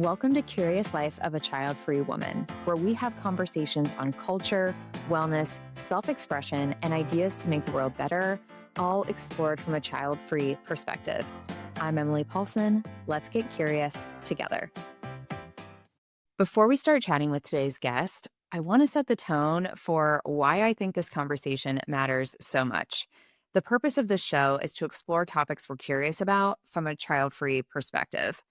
Welcome to Curious Life of a Child-Free Woman, where we have conversations on culture, wellness, self-expression, and ideas to make the world better, all explored from a child-free perspective. I'm Emily Paulsen. Let's get curious together. Before we start chatting with today's guest, I want to set the tone for why I think this conversation matters so much. The purpose of this show is to explore topics we're curious about from a child-free perspective.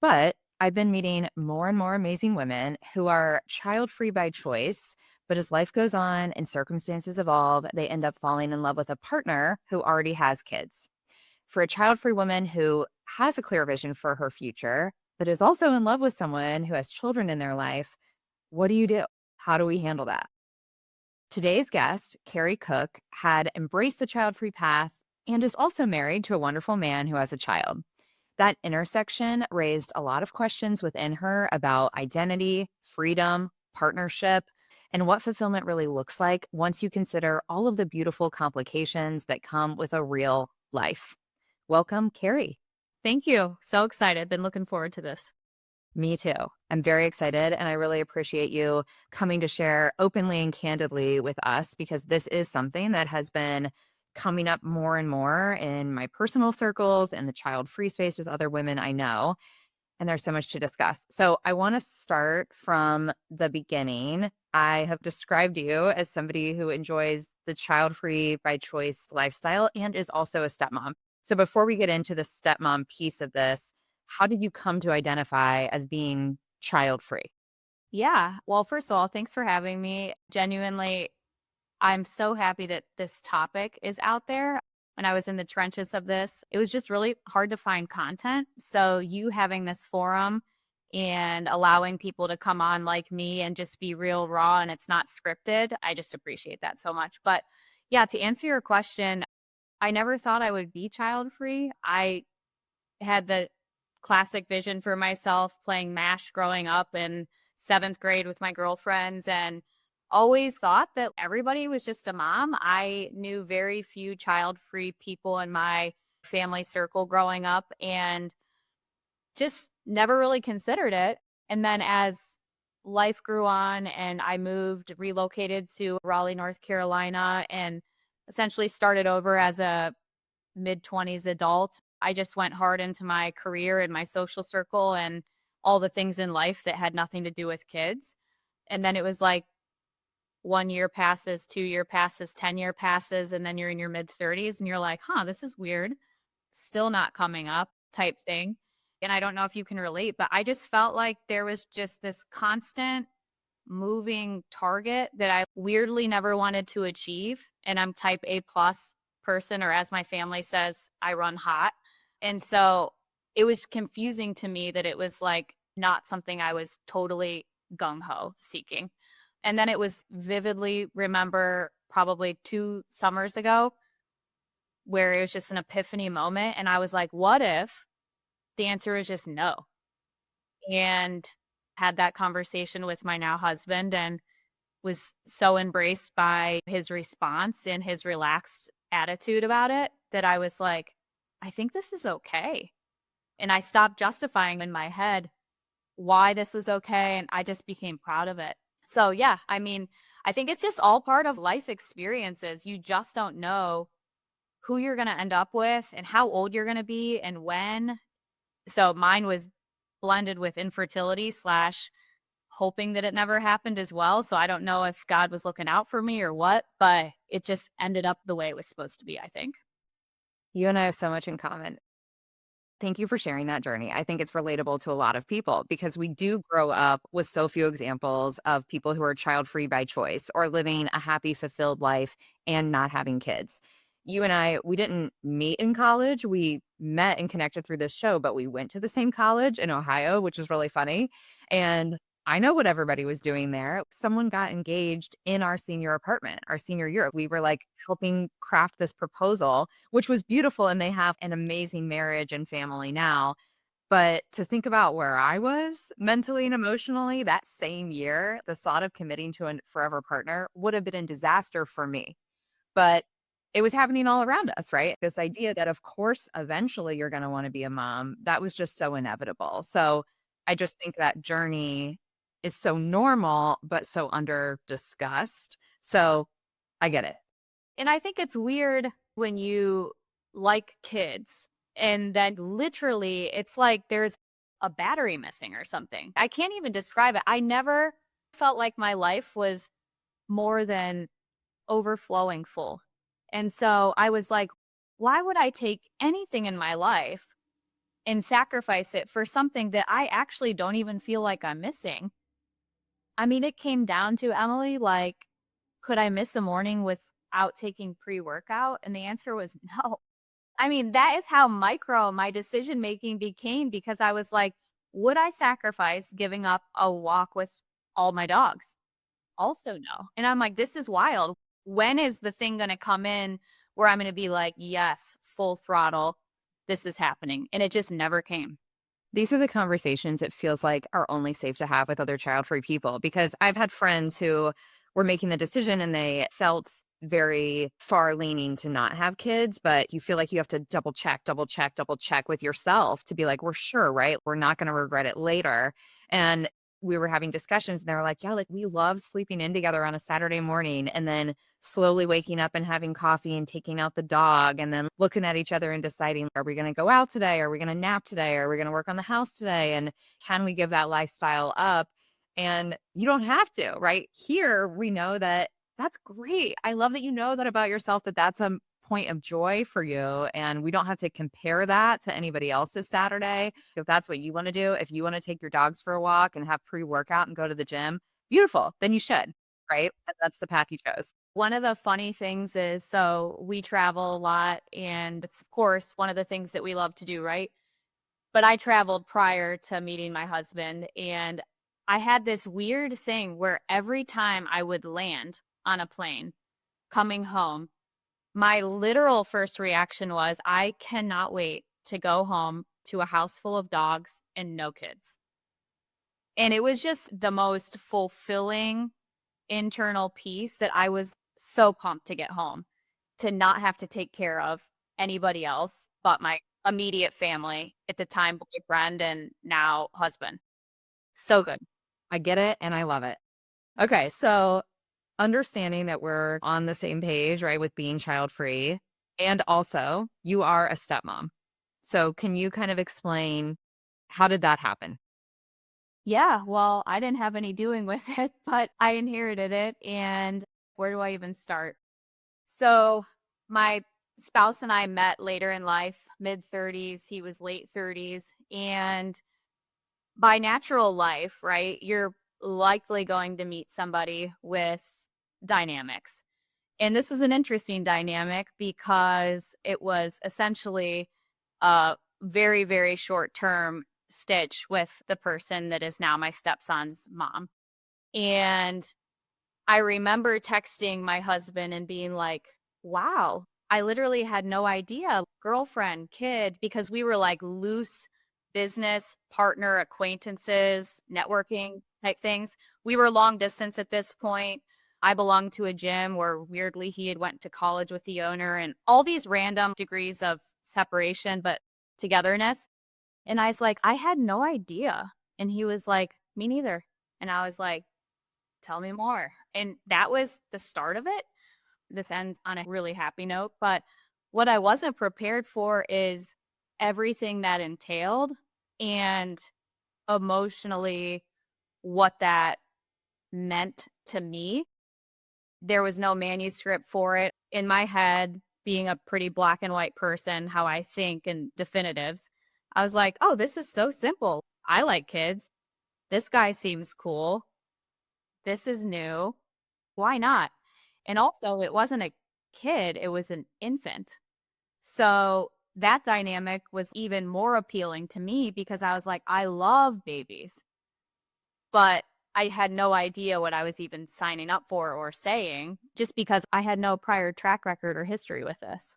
But I've been meeting more and more amazing women who are child-free by choice, but as life goes on and circumstances evolve, they end up falling in love with a partner who already has kids. For a child-free woman who has a clear vision for her future, but is also in love with someone who has children in their life, what do you do? How do we handle that? Today's guest, Kerry Cook, had embraced the child-free path and is also married to a wonderful man who has a child. That intersection raised a lot of questions within her about identity, freedom, partnership, and what fulfillment really looks like once you consider all of the beautiful complications that come with a real life. Welcome, Kerry. Thank you. So excited. Been looking forward to this. Me too. I'm very excited, and I really appreciate you coming to share openly and candidly with us because this is something that has been coming up more and more in my personal circles and the child-free space with other women I know. And there's so much to discuss. So I want to start from the beginning. I have described you as somebody who enjoys the child-free by choice lifestyle and is also a stepmom. So before we get into the stepmom piece of this, how did you come to identify as being child-free? Yeah. Well, first of all, thanks for having me. Genuinely, I'm so happy that this topic is out there. When I was in the trenches of this, it was just really hard to find content. So, you having this forum and allowing people to come on like me and just be real raw and it's not scripted, I just appreciate that so much. But yeah, to answer your question, I never thought I would be child free. I had the classic vision for myself playing MASH growing up in seventh grade with my girlfriends and always thought that everybody was just a mom. I knew very few child free people in my family circle growing up and just never really considered it. And then as life grew on and I moved, relocated to Raleigh, North Carolina, and essentially started over as a mid-20s adult. I just went hard into my career and my social circle and all the things in life that had nothing to do with kids. And then it was like 1 year passes, 2 year passes, 10 year passes, and then you're in your mid-30s and you're like, huh, this is weird. Still not coming up type thing. And I don't know if you can relate, but I just felt like there was just this constant moving target that I weirdly never wanted to achieve. And I'm type A plus person, or as my family says, I run hot. And so it was confusing to me that it was like not something I was totally gung ho seeking. And then it was vividly remember probably 2 summers ago where it was just an epiphany moment. And I was like, what if the answer is just no? And had that conversation with my now husband and was so embraced by his response and his relaxed attitude about it that I was like, I think this is okay. And I stopped justifying in my head why this was okay. And I just became proud of it. So, yeah, I mean, I think it's just all part of life experiences. You just don't know who you're going to end up with and how old you're going to be and when. So, mine was blended with infertility slash hoping that it never happened as well. So I don't know if God was looking out for me or what, but it just ended up the way it was supposed to be, I think. You and I have so much in common. Thank you for sharing that journey. I think it's relatable to a lot of people because we do grow up with so few examples of people who are child-free by choice or living a happy, fulfilled life and not having kids. You and I, we didn't meet in college. We met and connected through this show, but we went to the same college in Ohio, which is really funny. And I know what everybody was doing there. Someone got engaged in our senior apartment, our senior year. We were like helping craft this proposal, which was beautiful. And they have an amazing marriage and family now. But to think about where I was mentally and emotionally that same year, the thought of committing to a forever partner would have been a disaster for me. But it was happening all around us, right? This idea that, of course, eventually you're going to want to be a mom, that was just so inevitable. So I just think that journey is so normal, but so under discussed. So I get it. And I think it's weird when you like kids and then literally it's like there's a battery missing or something. I can't even describe it. I never felt like my life was more than overflowing full. And so I was like, why would I take anything in my life and sacrifice it for something that I actually don't even feel like I'm missing? I mean, it came down to Emily, like, could I miss a morning without taking pre-workout? And the answer was no. I mean, that is how micro my decision making became because I was like, would I sacrifice giving up a walk with all my dogs? Also, no. And I'm like, this is wild. When is the thing going to come in where I'm going to be like, yes, full throttle, this is happening? And it just never came. These are the conversations it feels like are only safe to have with other child-free people, because I've had friends who were making the decision and they felt very far leaning to not have kids, but you feel like you have to double check, double check, double check with yourself to be like, we're sure, right? We're not going to regret it later. And we were having discussions and they were like, yeah, like we love sleeping in together on a Saturday morning and then slowly waking up and having coffee and taking out the dog and then looking at each other and deciding, are we going to go out today? Are we going to nap today? Are we going to work on the house today? And can we give that lifestyle up? And you don't have to, right? Here, we know that that's great. I love that you know that about yourself, that that's a point of joy for you. And we don't have to compare that to anybody else's Saturday. If that's what you want to do, if you want to take your dogs for a walk and have pre-workout and go to the gym, beautiful, then you should, right? That's the path you chose. One of the funny things is, so we travel a lot, and it's, of course, one of the things that we love to do, right? But I traveled prior to meeting my husband, and I had this weird thing where every time I would land on a plane coming home, my literal first reaction was, I cannot wait to go home to a house full of dogs and no kids. And it was just the most fulfilling internal peace that I was so pumped to get home, to not have to take care of anybody else but my immediate family, at the time boyfriend and now husband. So good. I get it and I love it. Okay, so understanding that we're on the same page, right, with being child free, and also you are a stepmom. So can you kind of explain, how did that happen? Yeah, well, I didn't have any doing with it, but I inherited it. And where do I even start? So, my spouse and I met later in life, mid 30s. He was late 30s. And by natural life, right, you're likely going to meet somebody with dynamics. And this was an interesting dynamic because it was essentially a very, very short term stitch with the person that is now my stepson's mom. And I remember texting my husband and being like, wow, I literally had no idea. Girlfriend, kid, because we were like loose business partner acquaintances, networking type things. We were long distance at this point. I belonged to a gym where weirdly he had went to college with the owner, and all these random degrees of separation, but togetherness. And I was like, I had no idea. And he was like, me neither. And I was like, tell me more. And that was the start of it. This ends on a really happy note. But what I wasn't prepared for is everything that entailed and emotionally what that meant to me. There was no manuscript for it. In my head, being a pretty black and white person, how I think in definitives, I was like, oh, this is so simple. I like kids. This guy seems cool. This is new. Why not? And also, it wasn't a kid, it was an infant. So that dynamic was even more appealing to me because I was like, I love babies, but I had no idea what I was even signing up for or saying just because I had no prior track record or history with this.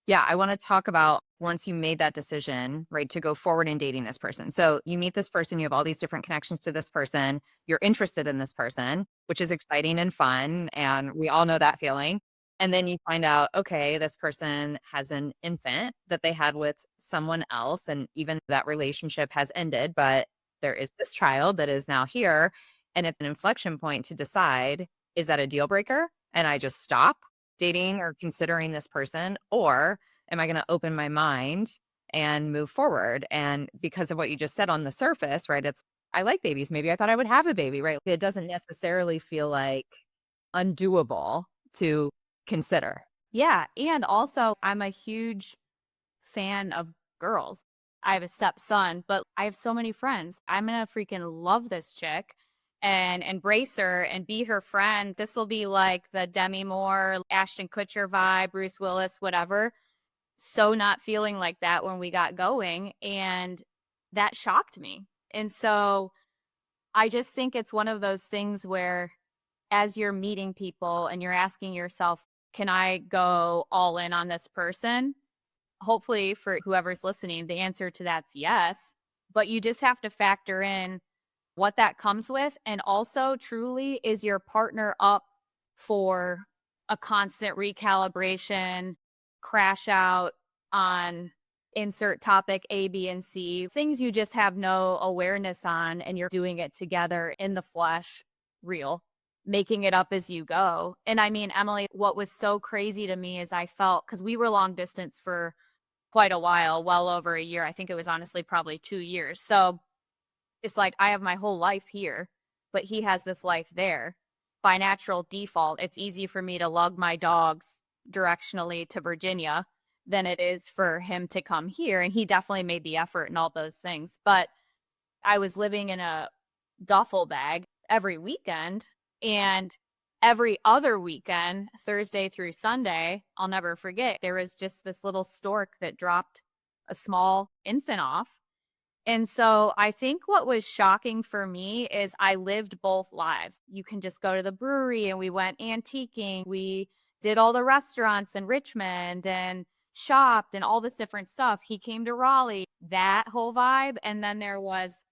Yeah, I want to talk about once you made that decision, right, to go forward in dating this person. So you meet this person, you have all these different connections to this person, you're interested in this person, which is exciting and fun. And we all know that feeling. And then you find out, okay, this person has an infant that they had with someone else. And even that relationship has ended, but there is this child that is now here. And it's an inflection point to decide, is that a deal breaker? And I just stop dating or considering this person? Or am I going to open my mind and move forward? And because of what you just said on the surface, right? It's, I like babies. Maybe I thought I would have a baby, right? It doesn't necessarily feel like undoable to consider. Yeah. And also, I'm a huge fan of girls. I have a stepson, but I have so many friends. I'm going to freaking love this chick and embrace her and be her friend. This will be like the Demi Moore, Ashton Kutcher vibe, Bruce Willis, whatever. So not feeling like that when we got going. And that shocked me. And so I just think it's one of those things where as you're meeting people and you're asking yourself, can I go all in on this person? Hopefully for whoever's listening, the answer to that's yes. But you just have to factor in what that comes with. And also, truly, is your partner up for a constant recalibration, crash out on insert topic A, B, and C, things you just have no awareness on, and you're doing it together in the flesh, real, making it up as you go. And I mean, Emily, what was so crazy to me is I felt, because we were long distance for quite a while, well over a year. I think it was honestly probably 2 years. So it's like I have my whole life here, but he has this life there. By natural default, it's easy for me to lug my dogs directionally to Virginia than it is for him to come here. And he definitely made the effort and all those things. But I was living in a duffel bag every weekend, and every other weekend, Thursday through Sunday, I'll never forget, there was just this little stork that dropped a small infant off. And so I think what was shocking for me is I lived both lives. You can just go to the brewery and we went antiquing. We did all the restaurants in Richmond and shopped and all this different stuff. He came to Raleigh, that whole vibe. And then there was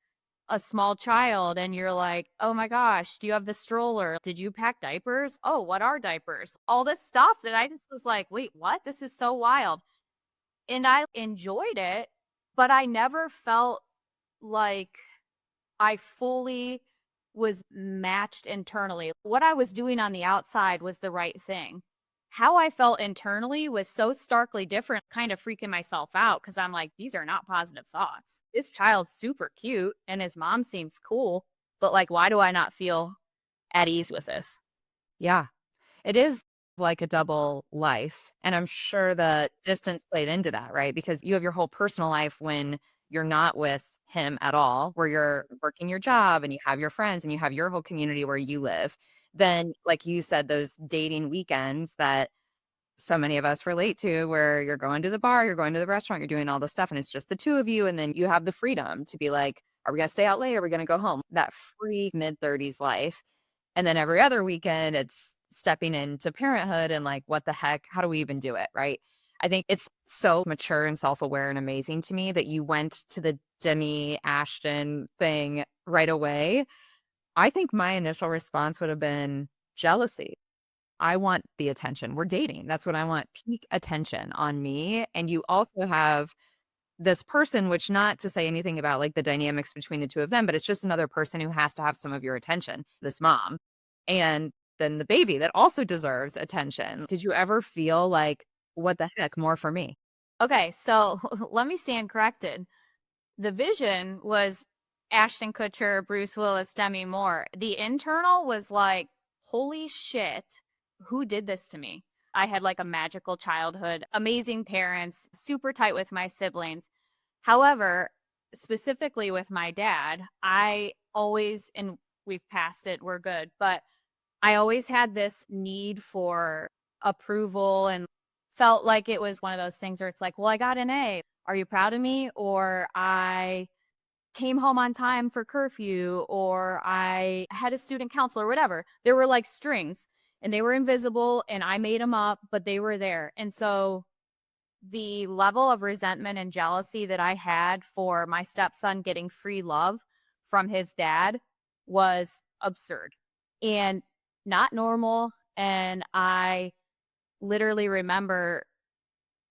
a small child and you're like, oh my gosh, do you have the stroller? Did you pack diapers? Oh, what are diapers? All this stuff that I just was like, wait, what? This is so wild. And I enjoyed it, but I never felt like I fully was matched internally. What I was doing on the outside was the right thing. How I felt internally was so starkly different, kind of freaking myself out because I'm like, these are not positive thoughts. This child's super cute and his mom seems cool, but like, why do I not feel at ease with this? Yeah. It is like a double life. And I'm sure the distance played into that, right? Because you have your whole personal life when you're not with him at all, where you're working your job and you have your friends and you have your whole community where you live. Then, like you said, those dating weekends that so many of us relate to, where you're going to the bar, you're going to the restaurant, you're doing all this stuff, and it's just the two of you. And then you have the freedom to be like, are we going to stay out late? Are we going to go home? That free mid-30s life. And then every other weekend, it's stepping into parenthood and like, what the heck? How do we even do it? Right. I think it's so mature and self aware and amazing to me that you went to the Demi Ashton thing right away. I think my initial response would have been jealousy. I want the attention. We're dating. That's what I want, peak attention on me. And you also have this person, which not to say anything about like the dynamics between the two of them, but it's just another person who has to have some of your attention, this mom. And then the baby that also deserves attention. Did you ever feel like, what the heck, more for me? Okay, so let me stand corrected. The vision was Ashton Kutcher, Bruce Willis, Demi Moore. The internal was like, holy shit, who did this to me? I had like a magical childhood, amazing parents, super tight with my siblings. However, specifically with my dad, I always, and we've passed it, we're good, but I always had this need for approval and felt like it was one of those things where it's like, well, I got an A. Are you proud of me? Or I came home on time for curfew, or I had a student council or whatever. There were like strings and they were invisible and I made them up, but they were there. And so the level of resentment and jealousy that I had for my stepson getting free love from his dad was absurd and not normal. And I literally remember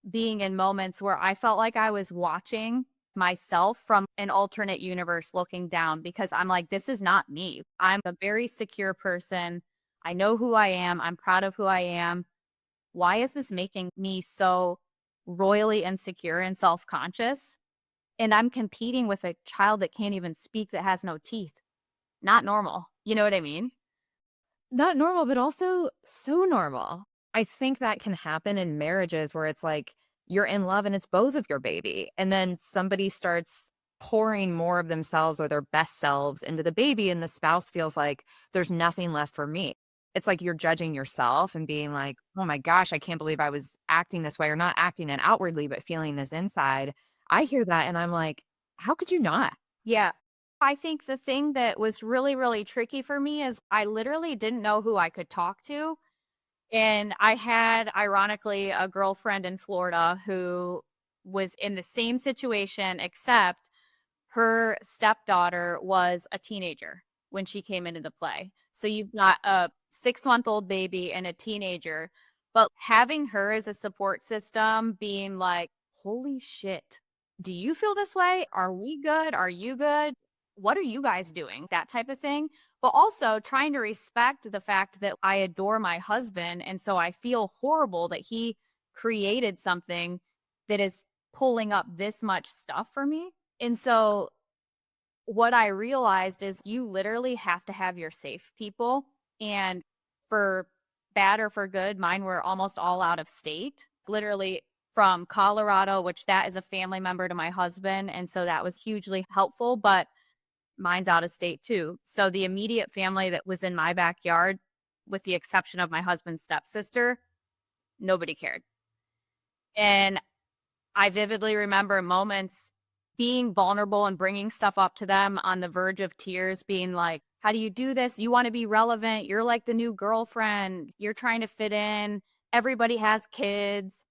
being in moments where I felt like I was watching myself from an alternate universe looking down because I'm like, this is not me. I'm a very secure person. I know who I am. I'm proud of who I am. Why is this making me so royally insecure and self conscious? And I'm competing with a child that can't even speak, that has no teeth. Not normal. You know what I mean? Not normal, but also so normal. I think that can happen in marriages where it's like you're in love and it's both of your baby. And then somebody starts pouring more of themselves or their best selves into the baby, and the spouse feels like there's nothing left for me. It's like you're judging yourself and being like, oh my gosh, I can't believe I was acting this way, or not acting it outwardly, but feeling this inside. I hear that and I'm like, how could you not? Yeah. I think the thing that was really, really tricky for me is I literally didn't know who I could talk to. And I had, ironically, a girlfriend in Florida who was in the same situation, except her stepdaughter was a teenager when she came into the play. So you've got a 6-month-old baby and a teenager, but having her as a support system, being like, holy shit, do you feel this way? Are we good? Are you good? What are you guys doing? That type of thing. But also trying to respect the fact that I adore my husband. And so I feel horrible that he created something that is pulling up this much stuff for me. And so what I realized is you literally have to have your safe people. And for bad or for good, mine were almost all out of state, literally from Colorado, which that is a family member to my husband. And so that was hugely helpful, but mine's out of state too. So the immediate family that was in my backyard, with the exception of my husband's stepsister, nobody cared. And I vividly remember moments being vulnerable and bringing stuff up to them on the verge of tears, being like, how do you do this? You want to be relevant. You're like the new girlfriend. You're trying to fit in. Everybody has kids.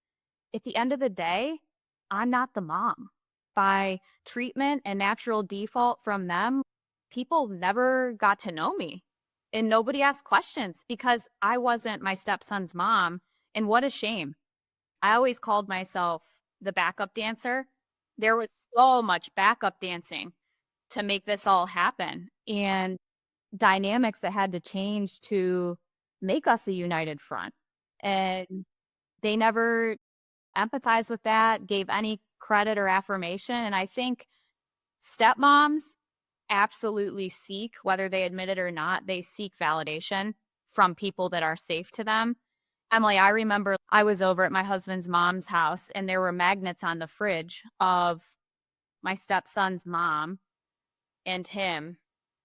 At the end of the day, I'm not the mom. By treatment and natural default from them, people never got to know me. And nobody asked questions because I wasn't my stepson's mom. And what a shame. I always called myself the backup dancer. There was so much backup dancing to make this all happen, and dynamics that had to change to make us a united front. And they never empathized with that, gave any credit or affirmation. And I think stepmoms absolutely seek, whether they admit it or not, they seek validation from people that are safe to them. Emily, I remember I was over at my husband's mom's house and there were magnets on the fridge of my stepson's mom and him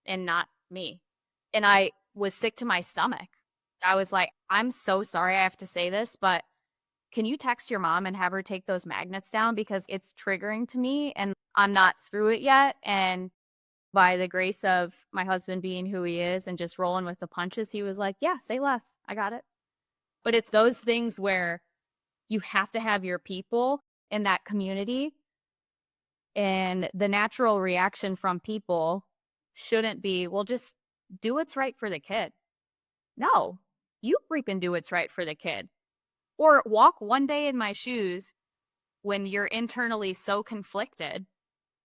and not me. And I was sick to my stomach. I was like, I'm so sorry I have to say this, but can you text your mom and have her take those magnets down because it's triggering to me and I'm not through it yet. And by the grace of my husband being who he is and just rolling with the punches, he was like, yeah, say less. I got it. But it's those things where you have to have your people in that community. And the natural reaction from people shouldn't be, well, just do what's right for the kid. No, you freaking do what's right for the kid. Or walk one day in my shoes when you're internally so conflicted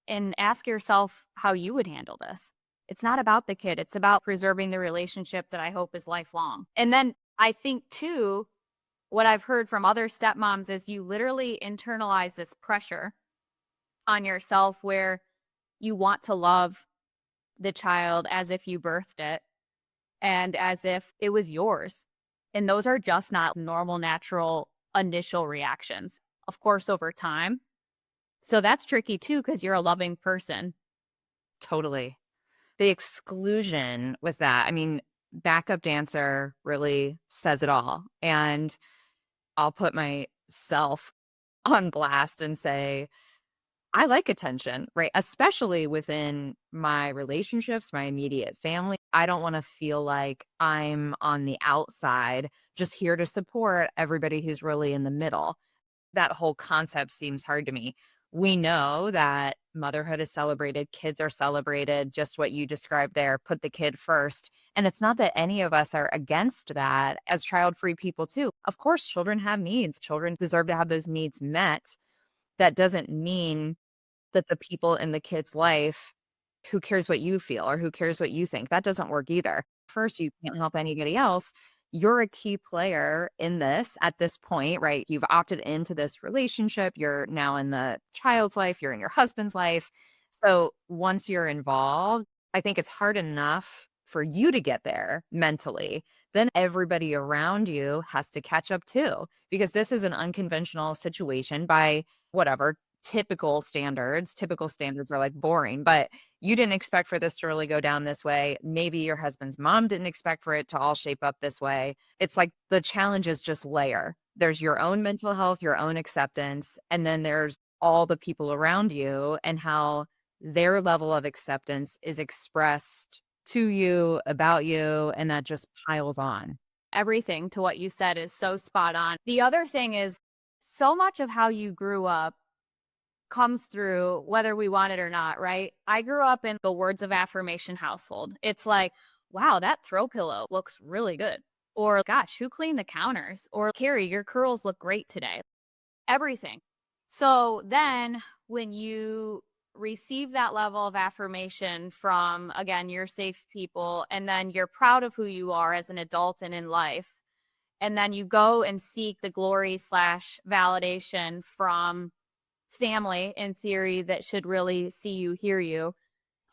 and ask yourself how you would handle this. It's not about the kid. It's about preserving the relationship that I hope is lifelong. And then I think too, what I've heard from other stepmoms is you literally internalize this pressure on yourself where you want to love the child as if you birthed it and as if it was yours. And those are just not normal, natural initial reactions. Of course, over time. So that's tricky too, because you're a loving person. Totally. The exclusion with that, I mean, backup dancer really says it all. And I'll put myself on blast and say, I like attention, right? Especially within my relationships, my immediate family. I don't want to feel like I'm on the outside, just here to support everybody who's really in the middle. That whole concept seems hard to me. we know that motherhood is celebrated, kids are celebrated, just what you described there, put the kid first. And it's not that any of us are against that as child-free people too. Of course, children have needs. Children deserve to have those needs met. That doesn't mean that the people in the kid's life, who cares what you feel or who cares what you think? That doesn't work either. First, you can't help anybody else. You're a key player in this at this point, right? You've opted into this relationship. You're now in the child's life, you're in your husband's life. So once you're involved, I think it's hard enough for you to get there mentally. Then everybody around you has to catch up too, because this is an unconventional situation by whatever typical standards. Typical standards are like boring, but you didn't expect for this to really go down this way. Maybe your husband's mom didn't expect for it to all shape up this way. It's like the challenges just layer. There's your own mental health, your own acceptance, and then there's all the people around you and how their level of acceptance is expressed to you, about you, and that just piles on. Everything to what you said is so spot on. The other thing is so much of how you grew up comes through whether we want it or not, right? I grew up in the words of affirmation household. It's like, wow, that throw pillow looks really good. Or, gosh, who cleaned the counters? Or, Carrie, your curls look great today. Everything. So then when you receive that level of affirmation from, again, your safe people, and then you're proud of who you are as an adult and in life, and then you go and seek the glory slash validation from family in theory that should really see you, hear you.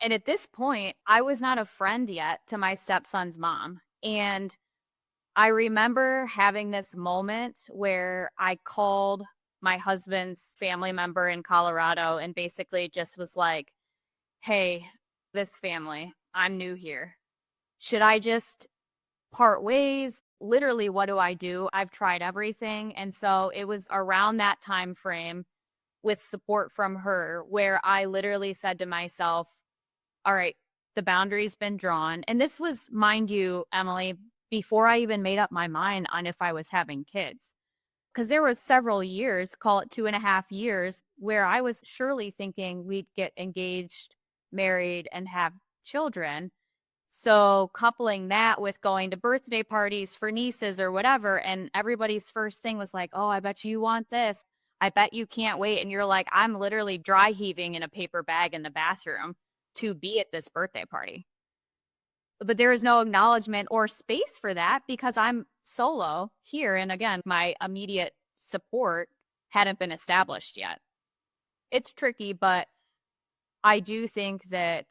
And at this point, I was not a friend yet to my stepson's mom. And I remember having this moment where I called my husband's family member in Colorado and basically just was like, hey, this family, I'm new here. Should I just part ways? Literally, what do I do? I've tried everything. And so it was around that time frame with support from her where I literally said to myself, all right, the boundary's been drawn. And this was, mind you, Emily, before I even made up my mind on if I was having kids. Because there was several years, call it 2.5 years, where I was surely thinking we'd get engaged, married, and have children. So coupling that with going to birthday parties for nieces or whatever, and everybody's first thing was like, oh, I bet you want this. I bet you can't wait. And you're like, I'm literally dry heaving in a paper bag in the bathroom to be at this birthday party. But there is no acknowledgement or space for that because I'm solo here. And again, my immediate support hadn't been established yet. It's tricky, but I do think that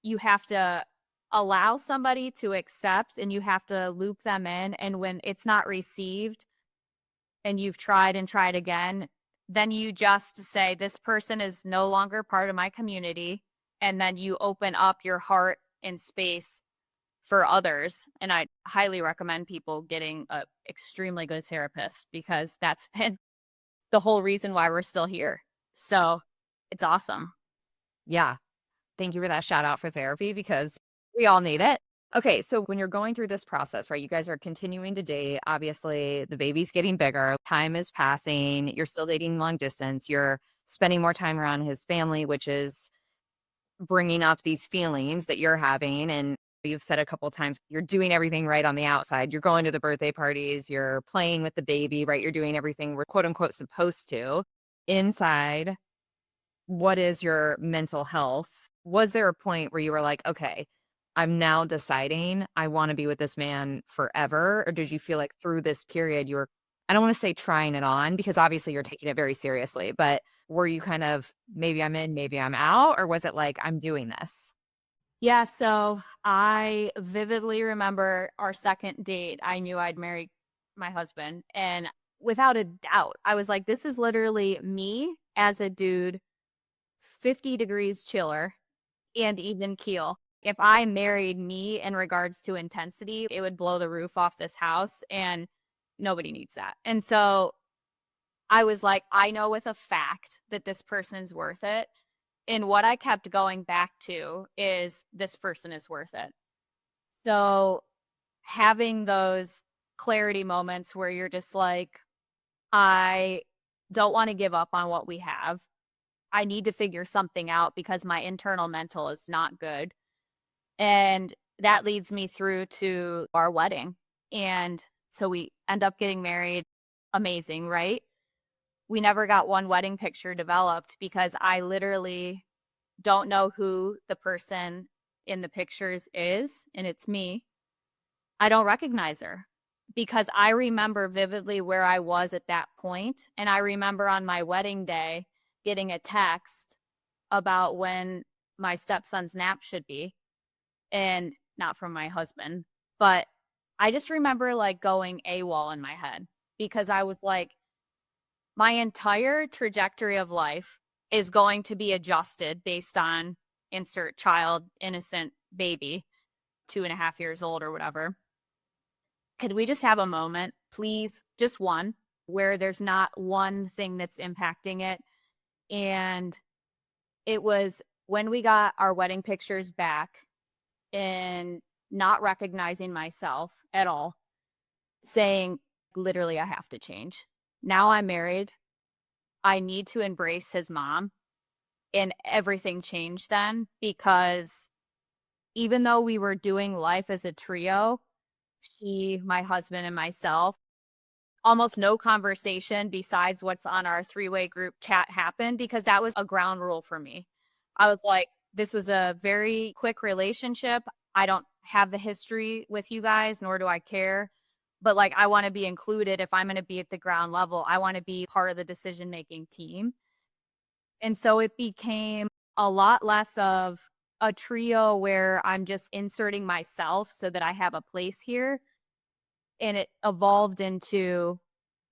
you have to allow somebody to accept and you have to loop them in. And when it's not received and you've tried and tried again, then you just say, this person is no longer part of my community. And then you open up your heart and space for others. And I highly recommend people getting an extremely good therapist because that's been the whole reason why we're still here. So it's awesome. Yeah. Thank you for that shout out for therapy because we all need it. Okay, so when you're going through this process, right, you guys are continuing to date. Obviously, the baby's getting bigger, time is passing, you're still dating long distance, you're spending more time around his family, which is bringing up these feelings that you're having. And you've said a couple of times, you're doing everything right on the outside. You're going to the birthday parties, you're playing with the baby, right? You're doing everything we're quote unquote supposed to. Inside, what is your mental health? Was there a point where you were like, okay, I'm now deciding I want to be with this man forever? Or did you feel like through this period you were, I don't want to say trying it on because obviously you're taking it very seriously, but were you kind of maybe I'm in, maybe I'm out? Or was it like, I'm doing this? Yeah, so I vividly remember our second date. I knew I'd marry my husband. And without a doubt, I was like, this is literally me as a dude, 50 degrees chiller and even keel. If I married me in regards to intensity, it would blow the roof off this house. And nobody needs that. And so I was like, I know with a fact that this person's worth it. And what I kept going back to is this person is worth it. So having those clarity moments where you're just like, I don't want to give up on what we have. I need to figure something out because my internal mental is not good. And that leads me through to our wedding. And so we end up getting married. Amazing, right? We never got one wedding picture developed because I literally don't know who the person in the pictures is, and it's me. I don't recognize her because I remember vividly where I was at that point. And I remember on my wedding day getting a text about when my stepson's nap should be, and not from my husband. But I just remember like going AWOL in my head because I was like, my entire trajectory of life is going to be adjusted based on insert child, innocent baby, 2.5 years old or whatever. Could we just have a moment, please? Just one, where there's not one thing that's impacting it. And it was when we got our wedding pictures back and not recognizing myself at all, saying, literally, I have to change. Now I'm married. I need to embrace his mom. And everything changed then because even though we were doing life as a trio, she, my husband, and myself, almost no conversation besides what's on our three-way group chat happened because that was a ground rule for me. I was like, this was a very quick relationship. I don't have the history with you guys, nor do I care. But like, I want to be included. If I'm going to be at the ground level, I want to be part of the decision-making team. And so it became a lot less of a trio where I'm just inserting myself so that I have a place here. And it evolved into,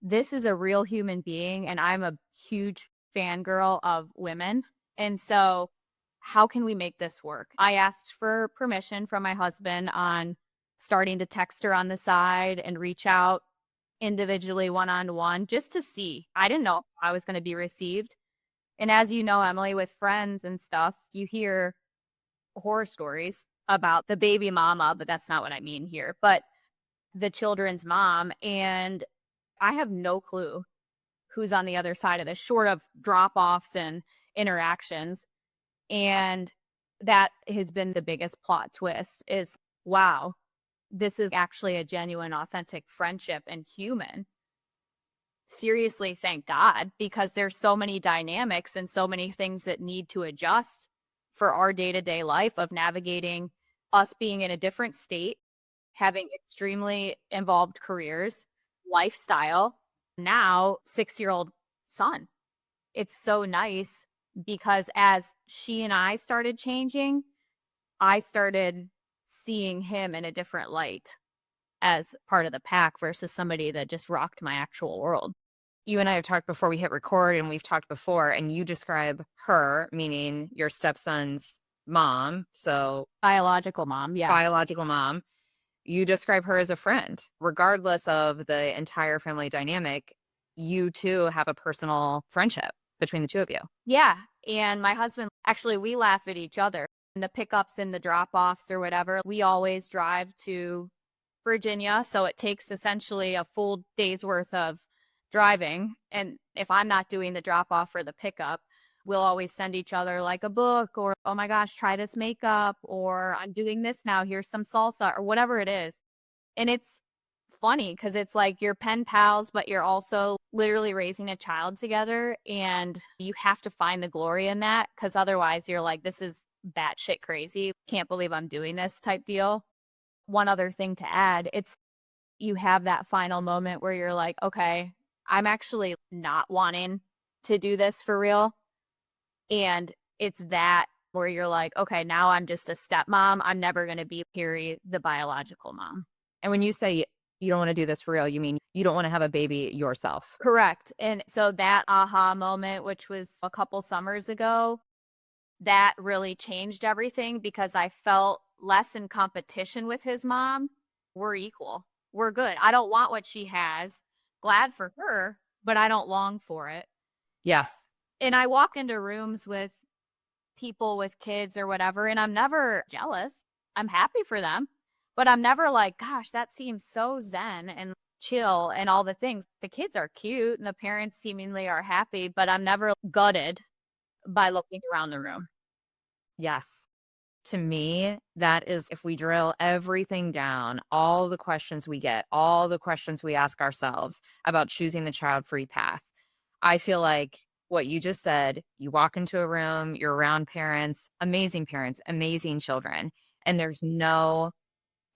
this is a real human being, and I'm a huge fangirl of women. And so how can we make this work? I asked for permission from my husband on starting to text her on the side and reach out individually one-on-one just to see. I didn't know how I was going to be received. And as you know, Emily, with friends and stuff, you hear horror stories about the baby mama, but that's not what I mean here, but the children's mom. And I have no clue who's on the other side of this, short of drop-offs and interactions. And that has been the biggest plot twist is, wow, this is actually a genuine, authentic friendship and human. Seriously, thank God, because there's so many dynamics and so many things that need to adjust for our day-to-day life of navigating us being in a different state, having extremely involved careers, lifestyle, now 6-year-old son. It's so nice because as she and I started changing, I started seeing him in a different light as part of the pack versus somebody that just rocked my actual world. You and I have talked before we hit record, and we've talked before, and you describe her, meaning your stepson's mom. So Biological mom, yeah. biological mom. You describe her as a friend. Regardless of the entire family dynamic, you two have a personal friendship between the two of you. Yeah. And my husband, actually, we laugh at each other. In the pickups and the drop-offs or whatever, we always drive to Virginia. So it takes essentially a full day's worth of driving. And if I'm not doing the drop-off or the pickup, we'll always send each other like a book or, oh my gosh, try this makeup, or I'm doing this now, here's some salsa, or whatever it is. And it's funny because it's like you're pen pals, but you're also literally raising a child together. And you have to find the glory in that because otherwise you're like, this is batshit crazy. Can't believe I'm doing this type deal. One other thing to add, it's you have that final moment where you're like, okay, I'm actually not wanting to do this for real. And it's that where you're like, okay, now I'm just a stepmom. I'm never going to be Carrie, the biological mom. And when you say you don't want to do this for real, you mean you don't want to have a baby yourself. Correct. And so that aha moment, which was a couple summers ago, that really changed everything because I felt less in competition with his mom. We're equal. We're good. I don't want what she has. Glad for her, but I don't long for it. Yes. And I walk into rooms with people with kids or whatever, and I'm never jealous. I'm happy for them, but I'm never like, gosh, that seems so zen and chill and all the things. The kids are cute and the parents seemingly are happy, but I'm never gutted by looking around the room. Yes. To me, that is if we drill everything down, all the questions we get, all the questions we ask ourselves about choosing the child-free path. I feel like what you just said, you walk into a room, you're around parents, amazing children, and there's no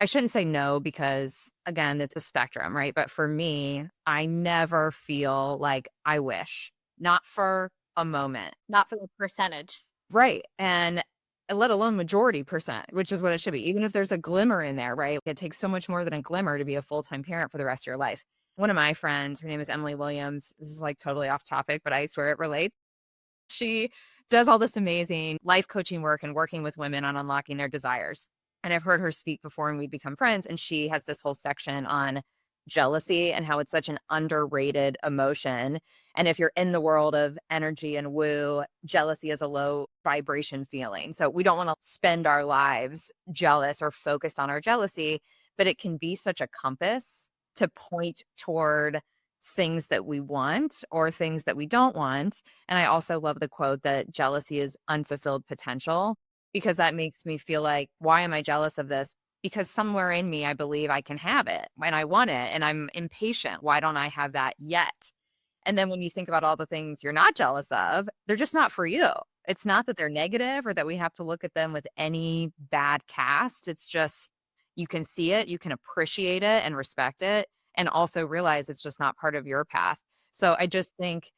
I shouldn't say no because again, it's a spectrum, right? But for me, I never feel like I wish, not for a moment. Not for the percentage. Right. And let alone majority percent, which is what it should be. Even if there's a glimmer in there, right? It takes so much more than a glimmer to be a full-time parent for the rest of your life. One of my friends, her name is Emily Williams. This is like totally off topic, but I swear it relates. She does all this amazing life coaching work and working with women on unlocking their desires. And I've heard her speak before and we've become friends. And she has this whole section on jealousy and how it's such an underrated emotion. And if you're in the world of energy and woo, jealousy is a low vibration feeling. So we don't want to spend our lives jealous or focused on our jealousy, but it can be such a compass to point toward things that we want or things that we don't want. And I also love the quote that jealousy is unfulfilled potential because that makes me feel like, why am I jealous of this? Because somewhere in me, I believe I can have it and I want it and I'm impatient. Why don't I have that yet? And then when you think about all the things you're not jealous of, they're just not for you. It's not that they're negative or that we have to look at them with any bad cast. It's just you can see it, you can appreciate it and respect it, and also realize it's just not part of your path. So I just think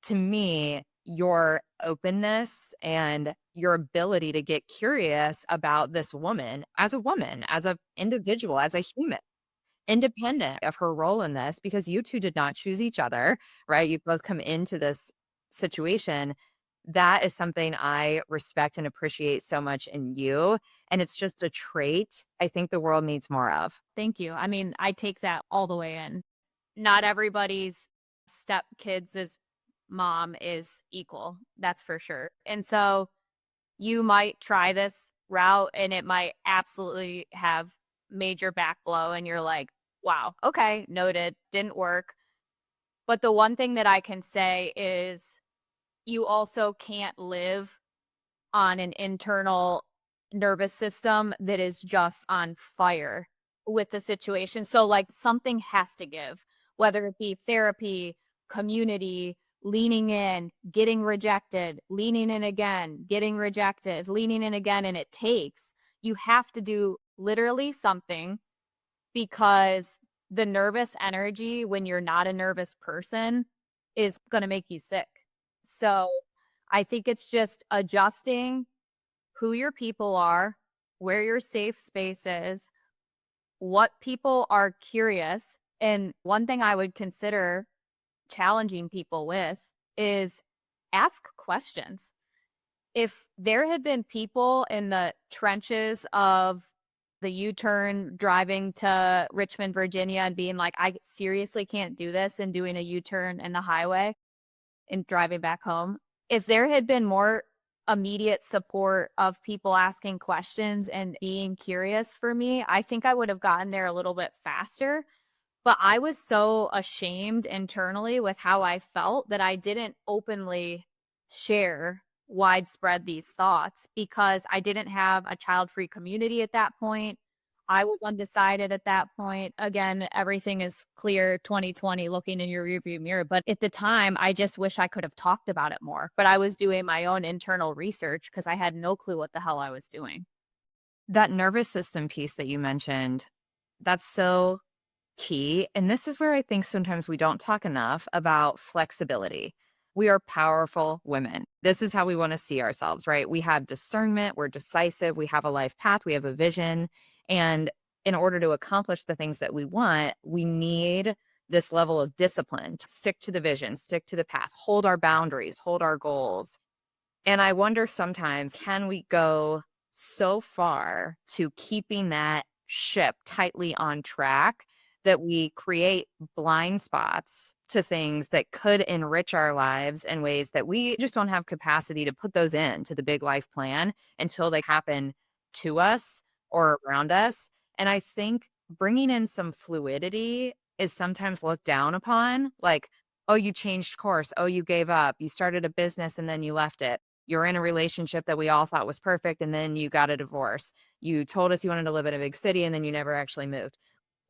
to me, your openness and your ability to get curious about this woman, as an individual, as a human, independent of her role in this, because you two did not choose each other, right? You both come into this situation. That is something I respect and appreciate so much in you. And it's just a trait I think the world needs more of. Thank you. I mean, I take that all the way in. Not everybody's stepkids' mom is equal. That's for sure. And so you might try this route and it might absolutely have major back blow and you're like, wow, okay, noted, didn't work. But the one thing that I can say is you also can't live on an internal nervous system that is just on fire with the situation. So, like, something has to give, whether it be therapy, community, leaning in, getting rejected, leaning in again, getting rejected, leaning in again. And you have to do literally something because the nervous energy when you're not a nervous person is going to make you sick. So, I think it's just adjusting who your people are, where your safe space is, what people are curious. And one thing I would consider challenging people with is ask questions. If there had been people in the trenches of the U-turn driving to Richmond, Virginia and being like, I seriously can't do this and doing a U-turn in the highway and driving back home. If there had been more immediate support of people asking questions and being curious for me, I think I would have gotten there a little bit faster. But I was so ashamed internally with how I felt that I didn't openly share widespread these thoughts because I didn't have a child-free community at that point. I was undecided at that point. Again, everything is clear 2020 looking in your rearview mirror. But at the time, I just wish I could have talked about it more. But I was doing my own internal research because I had no clue what the hell I was doing. That nervous system piece that you mentioned, that's so key. And this is where I think sometimes we don't talk enough about flexibility. We are powerful women. This is how we want to see ourselves, right? We have discernment, we're decisive, we have a life path, we have a vision. And in order to accomplish the things that we want, we need this level of discipline to stick to the vision, stick to the path, hold our boundaries, hold our goals. And I wonder sometimes, can we go so far to keeping that ship tightly on track that we create blind spots to things that could enrich our lives in ways that we just don't have capacity to put those into the big life plan until they happen to us or around us. And I think bringing in some fluidity is sometimes looked down upon, like, oh, you changed course. Oh, you gave up. You started a business and then you left it. You're in a relationship that we all thought was perfect, and then you got a divorce. You told us you wanted to live in a big city, and then you never actually moved.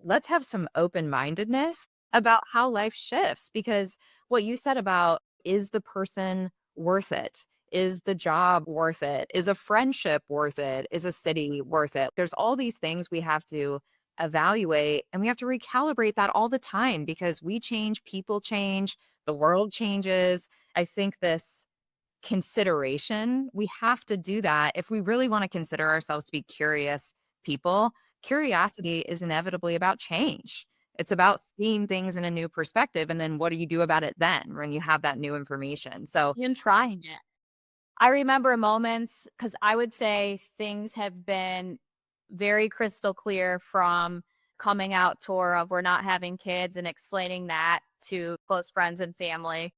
Let's have some open-mindedness about how life shifts, because what you said about, is the person worth it? Is the job worth it? Is a friendship worth it? Is a city worth it? There's all these things we have to evaluate, and we have to recalibrate that all the time because we change, people change, the world changes. I think this consideration, we have to do that if we really want to consider ourselves to be curious people. Curiosity is inevitably about change. It's about seeing things in a new perspective. And then what do you do about it then when you have that new information? So, And trying it. I remember moments because I would say things have been very crystal clear from coming out tour of we're not having kids and explaining that to close friends and family,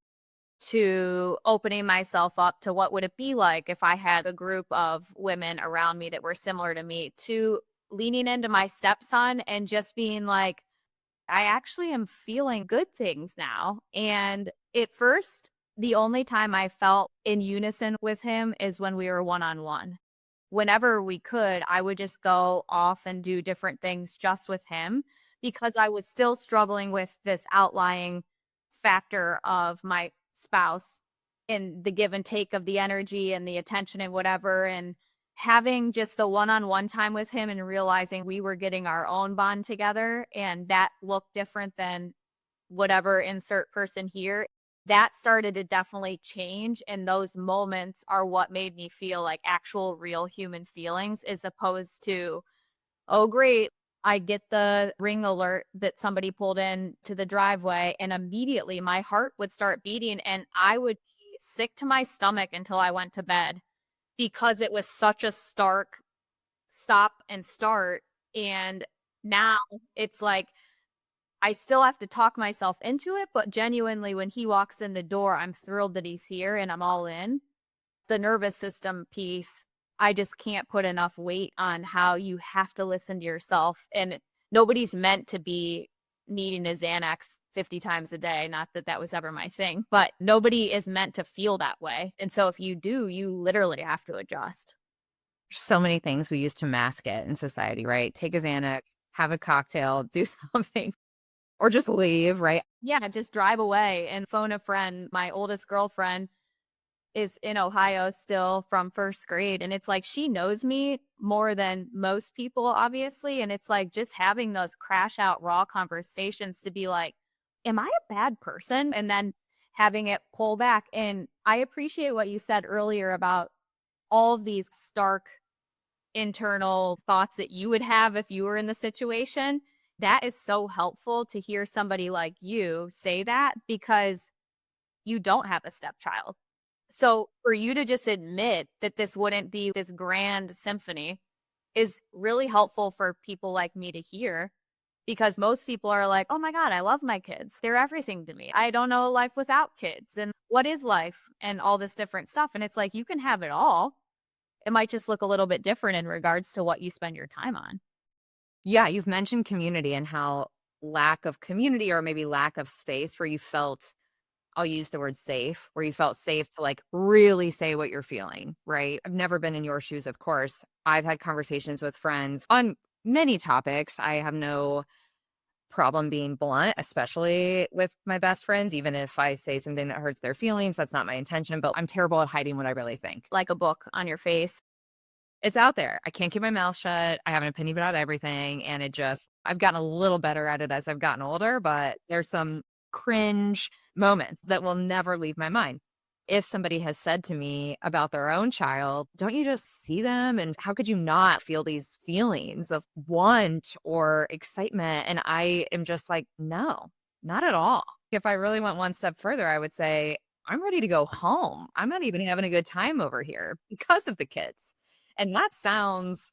to opening myself up to what would it be like if I had a group of women around me that were similar to me, to leaning into my stepson and just being like, I actually am feeling good things now. And at first, the only time I felt in unison with him is when we were one on one. Whenever we could, I would just go off and do different things just with him because I was still struggling with this outlying factor of my spouse and the give and take of the energy and the attention and whatever. And having just the one-on-one time with him and realizing we were getting our own bond together and that looked different than whatever insert person here, that started to definitely change. And those moments are what made me feel like actual real human feelings as opposed to, oh, great, I get the ring alert that somebody pulled in to the driveway, and immediately my heart would start beating and I would be sick to my stomach until I went to bed because it was such a stark stop and start. And now it's like I still have to talk myself into it, but genuinely, when he walks in the door, I'm thrilled that he's here and I'm all in. The nervous system piece, I just can't put enough weight on how you have to listen to yourself. And nobody's meant to be needing a Xanax 50 times a day. Not that that was ever my thing, but nobody is meant to feel that way. And so if you do, you literally have to adjust. so many things we use to mask it in society, right? Take a Xanax, have a cocktail, do something, or just leave, right? Yeah, just drive away and phone a friend. My oldest girlfriend is in Ohio still from first grade. And it's like she knows me more than most people, obviously. And it's like just having those crash out raw conversations to be like, am I a bad person? And then having it pull back. And I appreciate what you said earlier about all of these stark internal thoughts that you would have if you were in the situation. That is so helpful to hear somebody like you say that because you don't have a stepchild. So for you to just admit that this wouldn't be this grand symphony is really helpful for people like me to hear because most people are like, oh my God, I love my kids. They're everything to me. I don't know a life without kids. And what is life and all this different stuff. And it's like, you can have it all. It might just look a little bit different in regards to what you spend your time on. Yeah, you've mentioned community and how lack of community or maybe lack of space where you felt, I'll use the word safe, where you felt safe to like really say what you're feeling, right? I've never been in your shoes, of course. I've had conversations with friends on many topics. I have no problem being blunt, especially with my best friends, even if I say something that hurts their feelings. That's not my intention, but I'm terrible at hiding what I really think. Like a book on your face. It's out there. I can't keep my mouth shut. I have an opinion about everything. And I've gotten a little better at it as I've gotten older, but there's some cringe moments that will never leave my mind. If somebody has said to me about their own child, don't you just see them? And how could you not feel these feelings of want or excitement? And I am just like, no, not at all. If I really went one step further, I would say, I'm ready to go home. I'm not even having a good time over here because of the kids. And that sounds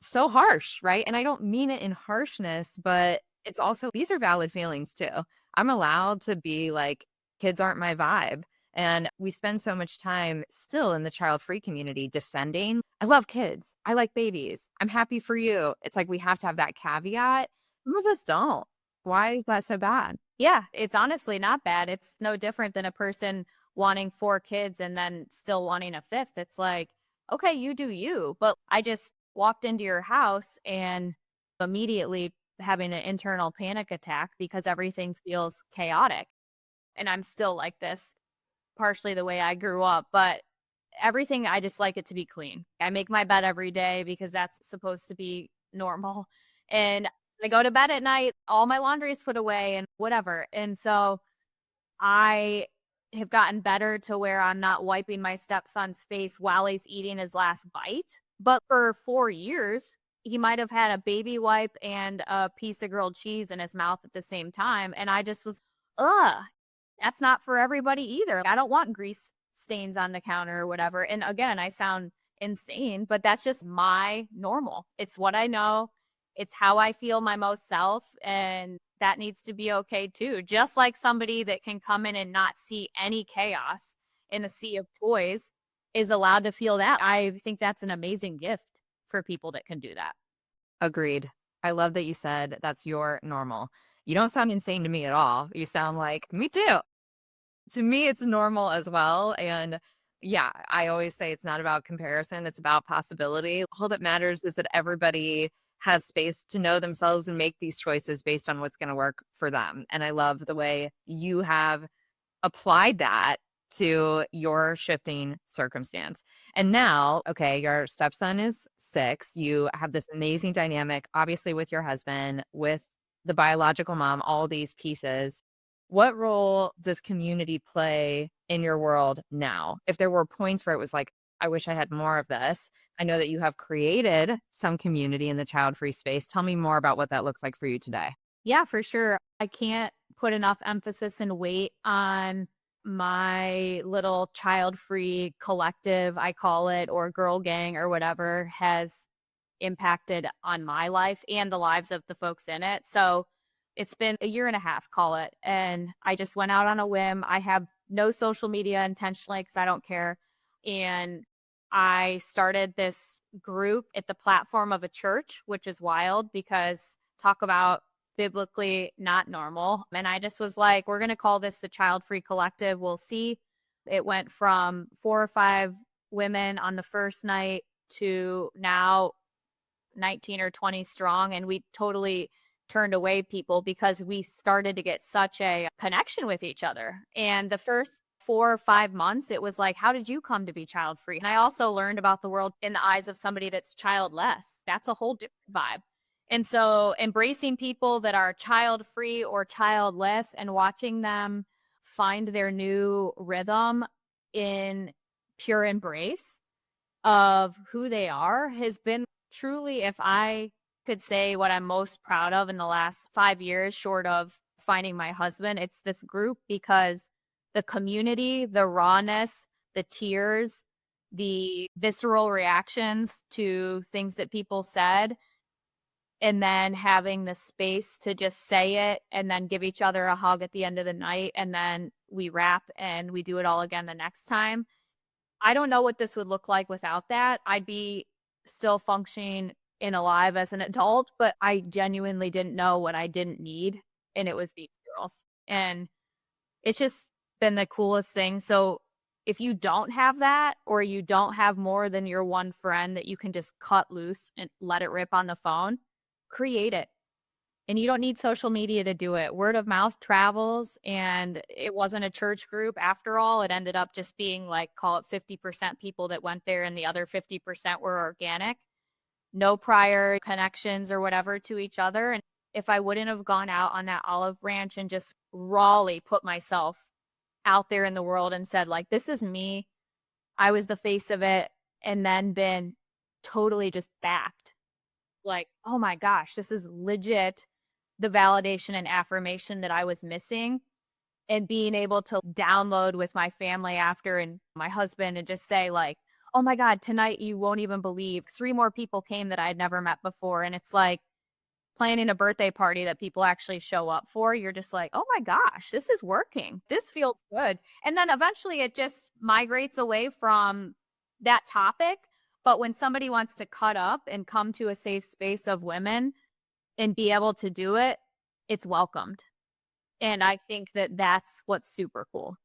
so harsh, right? And I don't mean it in harshness, but it's also, these are valid feelings too. I'm allowed to be like, kids aren't my vibe. And we spend so much time still in the child-free community defending, I love kids. I like babies. I'm happy for you. It's like we have to have that caveat. Some of us don't. Why is that so bad? Yeah, it's honestly not bad. It's no different than a person wanting 4 kids and then still wanting a 5th. It's like, okay, you do you. But I just walked into your house and immediately having an internal panic attack because everything feels chaotic. And I'm still like this, partially the way I grew up, but everything, I just like it to be clean. I make my bed every day because that's supposed to be normal. And I go to bed at night, all my laundry is put away and whatever. And so I have gotten better to where I'm not wiping my stepson's face while he's eating his last bite. But for 4 years, he might have had a baby wipe and a piece of grilled cheese in his mouth at the same time. And I just was, ugh, that's not for everybody either. I don't want grease stains on the counter or whatever. And again, I sound insane, but that's just my normal. It's what I know. It's how I feel my most self. And that needs to be okay too. Just like somebody that can come in and not see any chaos in a sea of toys is allowed to feel that. I think that's an amazing gift for people that can do that. Agreed. I love that you said that's your normal. You don't sound insane to me at all. You sound like, me too. To me, it's normal as well. And yeah, I always say it's not about comparison, it's about possibility. All that matters is that everybody has space to know themselves and make these choices based on what's going to work for them. And I love the way you have applied that to your shifting circumstance. And now, okay, your stepson is 6. You have this amazing dynamic, obviously, with your husband, with the biological mom, all these pieces. What role does community play in your world now? If there were points where it was like, I wish I had more of this. I know that you have created some community in the child-free space. Tell me more about what that looks like for you today. Yeah, for sure. I can't put enough emphasis and weight on my little child-free collective, I call it, or girl gang or whatever, has impacted on my life and the lives of the folks in it. So it's been a year and a half, call it. And I just went out on a whim. I have no social media intentionally because I don't care. And I started this group at the platform of a church, which is wild because talk about biblically not normal. And I just was like, we're going to call this the Childfree Collective. We'll see. It went from 4 or 5 women on the first night to now 19 or 20 strong. And we totally turned away people because we started to get such a connection with each other. And the first 4 or 5 months, it was like, how did you come to be child free? And I also learned about the world in the eyes of somebody that's childless. That's a whole different vibe. And so embracing people that are child free or childless and watching them find their new rhythm in pure embrace of who they are has been truly, if I could say what I'm most proud of in the last 5 years, short of finding my husband, it's this group because the community, the rawness, the tears, the visceral reactions to things that people said, and then having the space to just say it and then give each other a hug at the end of the night. And then we wrap and we do it all again the next time. I don't know what this would look like without that. I'd be still functioning and alive as an adult, but I genuinely didn't know what I didn't need. And it was these girls. And it's just been the coolest thing. So if you don't have that, or you don't have more than your one friend that you can just cut loose and let it rip on the phone, create it. And you don't need social media to do it. Word of mouth travels, and it wasn't a church group after all. It ended up just being like, call it 50% people that went there, and the other 50% were organic. No prior connections or whatever to each other. And if I wouldn't have gone out on that olive branch and just rawly put myself out there in the world and said, like, this is me, I was the face of it, and then been totally just backed. Like, oh my gosh, this is legit the validation and affirmation that I was missing, and being able to download with my family after and my husband and just say like, oh my God, tonight you won't even believe 3 more people came that I had never met before. And it's like planning a birthday party that people actually show up for. You're just like, oh my gosh, this is working. This feels good. And then eventually it just migrates away from that topic. But when somebody wants to cut up and come to a safe space of women and be able to do it, it's welcomed. And I think that that's what's super cool.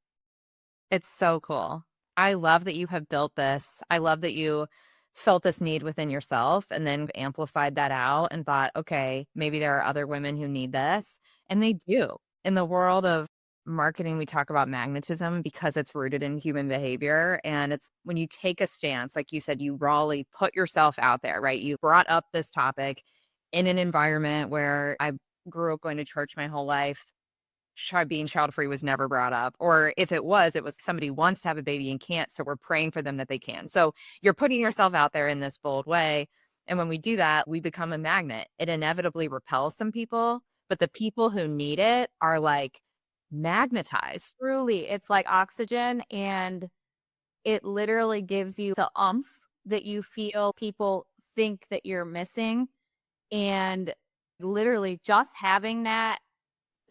It's so cool. I love that you have built this. I love that you felt this need within yourself and then amplified that out and thought, okay, maybe there are other women who need this. And they do. In the world of marketing, we talk about magnetism because it's rooted in human behavior. And it's when you take a stance, like you said, you rawly put yourself out there, right? You brought up this topic in an environment where I grew up going to church my whole life. Being child free was never brought up. Or if it was somebody wants to have a baby and can't. So we're praying for them that they can. So you're putting yourself out there in this bold way. And when we do that, we become a magnet. It inevitably repels some people, but the people who need it are like magnetized. Truly, it's like oxygen, and it literally gives you the umph that you feel people think that you're missing. And literally just having that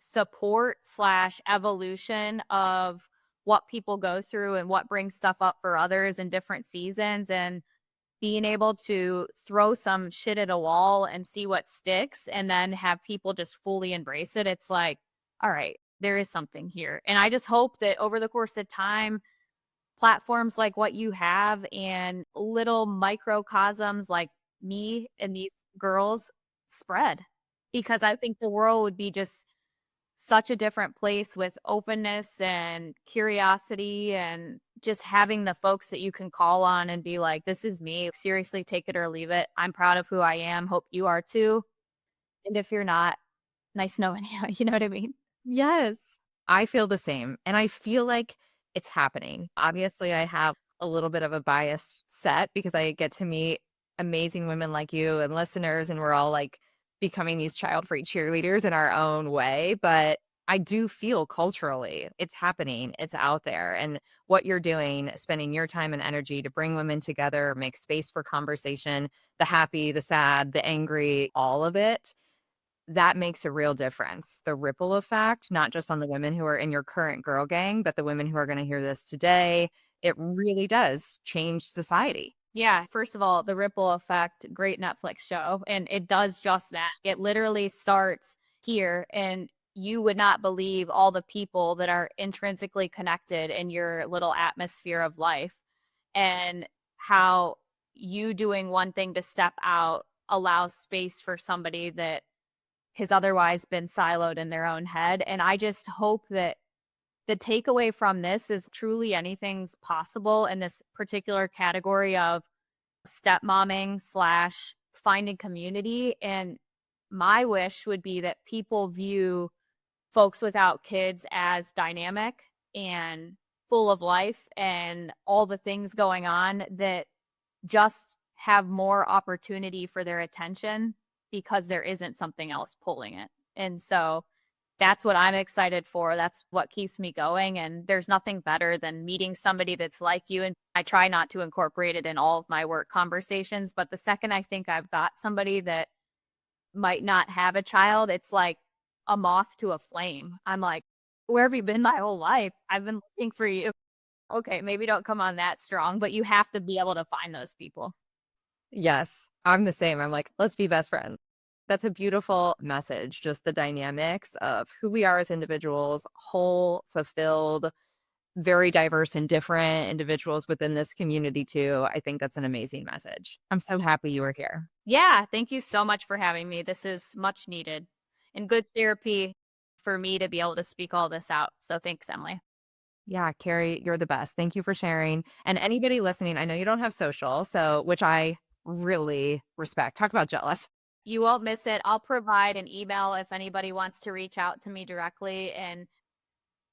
support slash evolution of what people go through and what brings stuff up for others in different seasons, and being able to throw some shit at a wall and see what sticks and then have people just fully embrace it. It's like, all right, there is something here. And I just hope that over the course of time, platforms like what you have and little microcosms like me and these girls spread, because I think the world would be just such a different place with openness and curiosity, and just having the folks that you can call on and be like, this is me. Seriously, take it or leave it. I'm proud of who I am. Hope you are too. And if you're not, nice knowing you. You know what I mean? Yes. I feel the same. And I feel like it's happening. Obviously, I have a little bit of a biased set because I get to meet amazing women like you and listeners, and we're all like becoming these child-free cheerleaders in our own way. But I do feel culturally it's happening, it's out there. And what you're doing, spending your time and energy to bring women together, make space for conversation, the happy, the sad, the angry, all of it, that makes a real difference. The ripple effect, not just on the women who are in your current girl gang, but the women who are going to hear this today, it really does change society. Yeah, first of all, The Ripple Effect, great Netflix show, and it does just that. It literally starts here, and you would not believe all the people that are intrinsically connected in your little atmosphere of life, and how you doing one thing to step out allows space for somebody that has otherwise been siloed in their own head. And I just hope that the takeaway from this is truly anything's possible in this particular category of stepmomming slash finding community. And my wish would be that people view folks without kids as dynamic and full of life and all the things going on that just have more opportunity for their attention because there isn't something else pulling it. And so that's what I'm excited for. That's what keeps me going. And there's nothing better than meeting somebody that's like you. And I try not to incorporate it in all of my work conversations. But the second I think I've got somebody that might not have a child, it's like a moth to a flame. I'm like, where have you been my whole life? I've been looking for you. Okay, maybe don't come on that strong, but you have to be able to find those people. Yes, I'm the same. I'm like, let's be best friends. That's a beautiful message. Just the dynamics of who we are as individuals, whole, fulfilled, very diverse and different individuals within this community too. I think that's an amazing message. I'm so happy you were here. Yeah, thank you so much for having me. This is much needed and good therapy for me to be able to speak all this out. So thanks, Emily. Yeah, Carrie, you're the best. Thank you for sharing. And anybody listening, I know you don't have social, so which I really respect. Talk about jealous. You won't miss it. I'll provide an email if anybody wants to reach out to me directly. And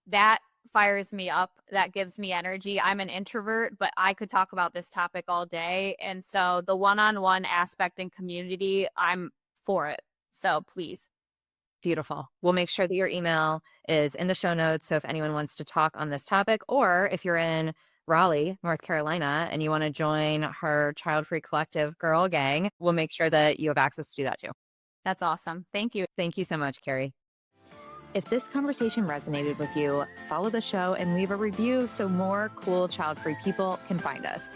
that fires me up. That gives me energy. I'm an introvert, but I could talk about this topic all day. And so the one-on-one aspect and community, I'm for it. So please. Beautiful. We'll make sure that your email is in the show notes. So if anyone wants to talk on this topic, or if you're in Raleigh, North Carolina, and you want to join her Childfree Collective girl gang, we'll make sure that you have access to do that too. That's awesome. Thank you. Thank you so much, Carrie. If this conversation resonated with you, follow the show and leave a review so more cool child-free people can find us.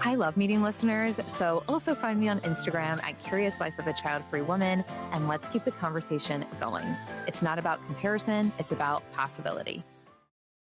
I love meeting listeners, so also find me on Instagram at Curious Life of a Child-Free Woman, and let's keep the conversation going. It's not about comparison, it's about possibility.